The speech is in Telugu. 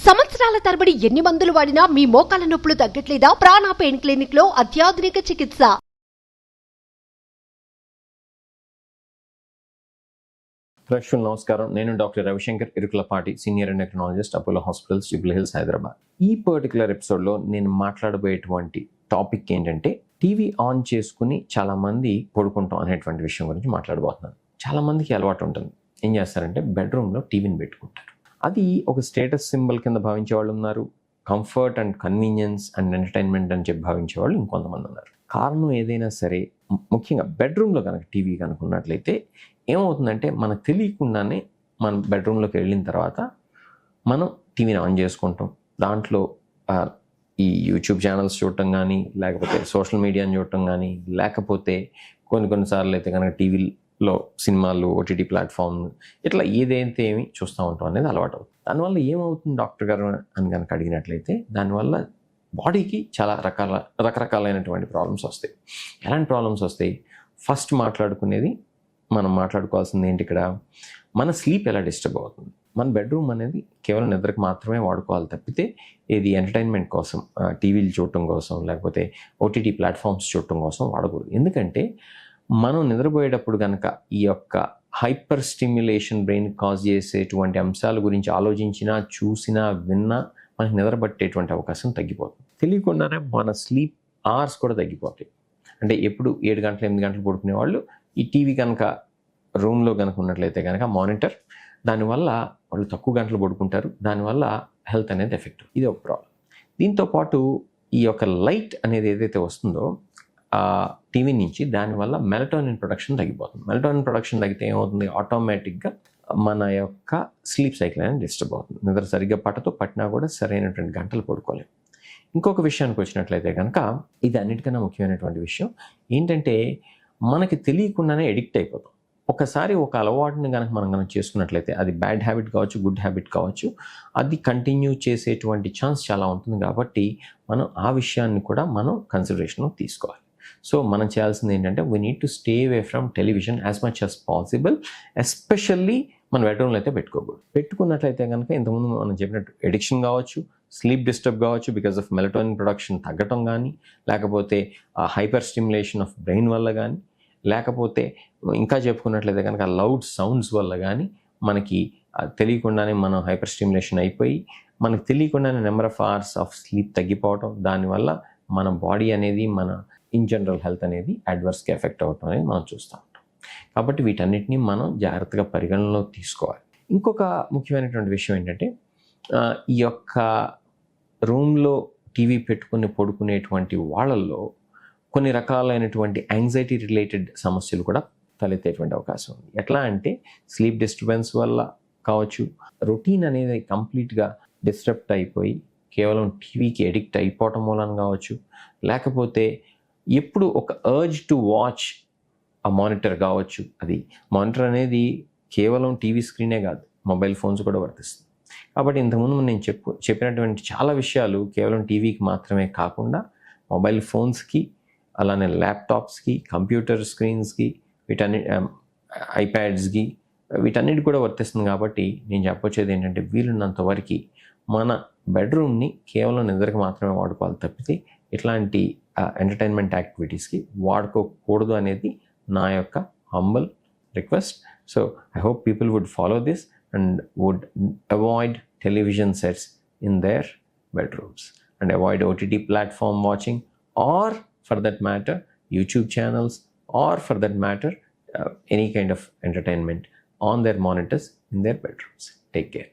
సంవత్సరాల తరబడి ఎన్ని మందులు వాడినా మీ మోకాల నొప్పులు తగ్గట్లేదా? ప్రాణ పెయిన్ క్లినిక్ లో అత్యాధునిక చికిత్స. ప్రేక్షకులు నమస్కారం. నేను doctor Ravishankar Irukulapati, senior endocrinologist, Apollo hospitals, Jubilee hills, Hyderabad. ఈ పర్టికులర్ ఎపిసోడ్లో నేను మాట్లాడబోయేటువంటి టాపిక్ ఏంటంటే, టీవీ ఆన్ చేసుకుని చాలామంది పడుకుంటాం అనేటువంటి విషయం గురించి మాట్లాడబోతున్నాను. చాలామందికి అలవాటు ఉంటుంది. ఏం చేస్తారంటే బెడ్రూమ్లో టీవీని పెట్టుకుంటారు. అది ఒక స్టేటస్ సింబల్ కింద భావించే వాళ్ళు ఉన్నారు. Comfort and convenience and entertainment అని చెప్పి భావించే వాళ్ళు ఇంకొంతమంది ఉన్నారు. కారణం ఏదైనా సరే, ముఖ్యంగా బెడ్రూమ్లో కనుక టీవీ కనుకున్నట్లయితే ఏమవుతుందంటే, మనకు తెలియకుండానే మన బెడ్రూమ్లోకి వెళ్ళిన తర్వాత మనం టీవీని ఆన్ చేసుకుంటాం. దాంట్లో ఈ యూట్యూబ్ ఛానల్స్ చూడటం కానీ, లేకపోతే సోషల్ మీడియాని చూడటం కానీ, లేకపోతే కొన్నిసార్లు అయితే కనుక టీవీలో సినిమాలు, ఓటీటీ ప్లాట్ఫామ్, ఇట్లా ఏదైతే ఏమి చూస్తూ ఉంటాం అనేది అలవాటు అవుతుంది. దానివల్ల ఏమవుతుంది డాక్టర్ గారు అని కనుక అడిగినట్లయితే, దానివల్ల బాడీకి చాలా రకరకాలైనటువంటి ప్రాబ్లమ్స్ వస్తాయి. ఎలాంటి ప్రాబ్లమ్స్ వస్తాయి? ఫస్ట్ మనం మాట్లాడుకోవాల్సింది ఏంటి ఇక్కడ, మన స్లీప్ ఎలా డిస్టర్బ్ అవుతుంది. మన బెడ్రూమ్ అనేది కేవలం నిద్రకు మాత్రమే వాడుకోవాలి తప్పితే, ఇది ఎంటర్టైన్మెంట్ కోసం, టీవీలు చూడటం కోసం, లేకపోతే ఓటీటీ ప్లాట్ఫామ్స్ చూడటం కోసం వాడకూడదు. ఎందుకంటే మనం నిద్రపోయేటప్పుడు కనుక ఈ యొక్క హైపర్ స్టిమ్యులేషన్ బ్రెయిన్ కాజ్ చేసేటువంటి అంశాల గురించి ఆలోచించినా, చూసినా, విన్నా మనకి నిద్రపట్టేటువంటి అవకాశం తగ్గిపోతుంది. తెలియకుండానే మన స్లీప్ అవర్స్ కూడా తగ్గిపోతాయి. అంటే ఎప్పుడు 7 గంటలు 8 గంటలు పడుకునే వాళ్ళు ఈ టీవీ కనుక రూమ్లో కనుక ఉన్నట్లయితే కనుక మానిటర్, దానివల్ల వాళ్ళు తక్కువ గంటలు పడుకుంటారు. దానివల్ల హెల్త్ అనేది ఎఫెక్ట్. ఇది ఒక ప్రాబ్లం. దీంతోపాటు ఈ యొక్క లైట్ అనేది ఏదైతే వస్తుందో ఆ టీవీ నుంచి, దానివల్ల మెలటోనిన్ ప్రొడక్షన్ తగ్గిపోతుంది. మెలటోనిన్ ప్రొడక్షన్ తగ్గితే ఏమవుతుంది, ఆటోమేటిక్గా మన యొక్క స్లీప్ సైకిల్ అనేది డిస్టర్బ్ అవుతుంది. నిద్ర సరిగ్గా పట్టినా కూడా సరైనటువంటి గంటలు పడుకోలేము. ఇంకొక విషయానికి వచ్చినట్లయితే కనుక, ఇది అన్నిటికన్నా ముఖ్యమైనటువంటి విషయం ఏంటంటే, మనకి తెలియకుండానే ఎడిక్ట్ అయిపోతాం. ఒకసారి ఒక అలవాటుని కనుక మనం చేసుకున్నట్లయితే, అది బ్యాడ్ హ్యాబిట్ కావచ్చు, గుడ్ హ్యాబిట్ కావచ్చు, అది కంటిన్యూ చేసేటువంటి ఛాన్స్ చాలా ఉంటుంది. కాబట్టి మనం ఆ విషయాన్ని కూడా మనం కన్సిడరేషన్లో తీసుకోవాలి. సో మనం చేయాల్సింది ఏంటంటే, we need to stay away from television as much as possible. Especially మన బెడ్రూమ్లో అయితే పెట్టుకోకూడదు. పెట్టుకున్నట్లయితే కనుక ఇంతకుముందు మనం చెప్పినట్టు ఎడిక్షన్ కావచ్చు, స్లీప్ డిస్టర్బ్ కావచ్చు, బికాస్ ఆఫ్ మెలటోనిన్ ప్రొడక్షన్ తగ్గటం కానీ, లేకపోతే హైపర్ స్టిమ్యులేషన్ ఆఫ్ బ్రెయిన్ వల్ల కానీ, లేకపోతే ఇంకా చెప్పుకున్నట్లయితే కనుక లౌడ్ సౌండ్స్ వల్ల కానీ మనకి తెలియకుండానే మనం హైపర్ స్టిమ్యులేషన్ అయిపోయి, మనకు తెలియకుండానే number of hours of sleep తగ్గిపోవటం, దానివల్ల మన బాడీ అనేది, మన ఇన్ జనరల్ హెల్త్ అనేది అడ్వర్స్గా ఎఫెక్ట్ అవ్వటం అనేది మనం చూస్తూ ఉంటాం. కాబట్టి వీటన్నిటిని మనం జాగ్రత్తగా పరిగణనలో తీసుకోవాలి. ఇంకొక ముఖ్యమైనటువంటి విషయం ఏంటంటే, ఈ యొక్క రూమ్లో టీవీ పెట్టుకుని పడుకునేటువంటి వాళ్ళల్లో కొన్ని రకాలైనటువంటి యాంగ్జైటీ రిలేటెడ్ సమస్యలు కూడా తలెత్తేటువంటి అవకాశం ఉంది. ఎట్లా అంటే, స్లీప్ డిస్టర్బెన్స్ వల్ల కావచ్చు, రొటీన్ అనేది కంప్లీట్గా డిస్టర్బ్ అయిపోయి కేవలం టీవీకి ఎడిక్ట్ అయిపోవటం మూలన కావచ్చు, లేకపోతే ఎప్పుడు ఒక అర్జ్ టు వాచ్ ఆ మానిటర్ కావచ్చు. అది మానిటర్ అనేది కేవలం టీవీ స్క్రీనే కాదు, మొబైల్ ఫోన్స్ కూడా వర్తిస్తుంది. కాబట్టి ఇంతకుముందు నేను చెప్పినటువంటి చాలా విషయాలు కేవలం టీవీకి మాత్రమే కాకుండా, మొబైల్ ఫోన్స్కి, అలానే ల్యాప్టాప్స్కి, కంప్యూటర్ స్క్రీన్స్కి, ఐప్యాడ్స్కి, వీటన్నిటి కూడా వర్తిస్తుంది. కాబట్టి నేను చెప్పొచ్చేది ఏంటంటే, వీలున్నంత వరకు మన బెడ్రూమ్ని కేవలం నిద్రకు మాత్రమే వాడుకోవాలి తప్పితే, ఇట్లాంటి ఎంటర్టైన్మెంట్ యాక్టివిటీస్కి వాడుకోకూడదు అనేది నా యొక్క humble request. So I hope people would follow this and would avoid television sets in their bedrooms and avoid OTT platform watching, or for that matter YouTube channels, or for that matter any kind of entertainment on their monitors in their bedrooms. Take care.